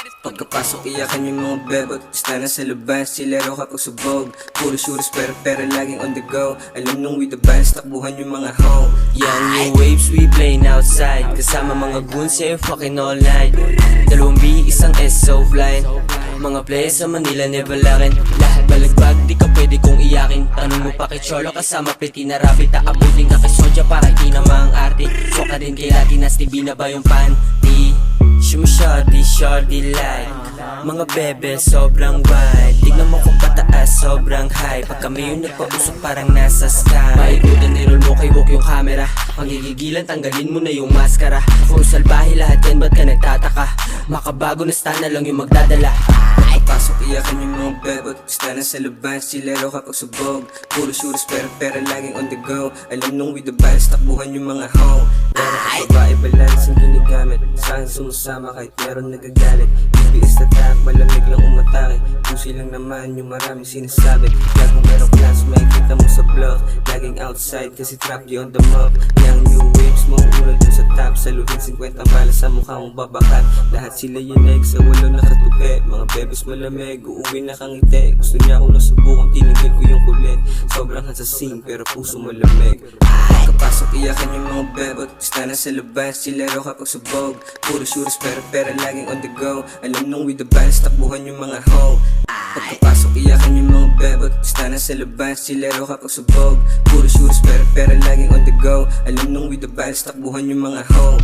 Pagkapasok iyakan yung mga bebot, basta na sa labas, silero kapag subog. Puro shuros pero laging on the go. Alam nung with the bands, takbuhan yung mga home. Young new waves, we playing outside. Kasama mga goons, yeah, fucking all night. Dalawang B, isang S, so flying. Mga players sa Manila, never lakin. Lahat balagbag, di ka pwede kong iyakin. Tanong mo pa kay Cholo, kasama pretty na rabbit. Aabutin ka kay Soja para di na mga arte. So ka din kay Latinas, TV na ba yung panty? Shorty like mga bebe, sobrang wide. Tignan mo kung pataas, sobrang high. Pag kami yung nagpausok, parang nasa sky. Paikutan, nirol mo kay Wok yung camera. Pagigigilan, tanggalin mo na yung maskara. Puro salbahe lahat yan, ba't ka nagtataka? Makabago na stand na lang yung magdadala. Pagkapasok iyakan yung mga bebot, basta na sa labas, silero kapag subog. Puro shuros pero laging on the go. Alam nung with the bands, takbuhan yung mga home. Pero kapag babae, balance ang ginigamit. Saan sumusama kahit meron nagagalit. BBS na track, malamig lang umatake. Pusi lang naman yung maraming sinasabi. Lagong merong class, makikita mo sa vlog. Laging outside kasi trap di on the mob. Young new waves mo, una dun sa top. Saluhin 50 bala sa mukha mong babakat. Lahat sila yinig sa walo nakatupi. Mga bebes malamig, uuwi nakangiti. Gusto niya akong nasubukan, tinigil ko yung kulit. Sobrang hasasin pero puso malamig. Pagkapasok iyakan yung mga bebot, basta na sa labas, silero kapag subog. Puro shuros pero laging on the go. Alam nung with the bands, takbuhan yung mga hoe. Pagkapasok iyakan yung mga bebot, basta na sa labas, silero kapag subog. Puro shuros pero laging on the go. Alam nung with the bands, takbuhan yung mga hoe.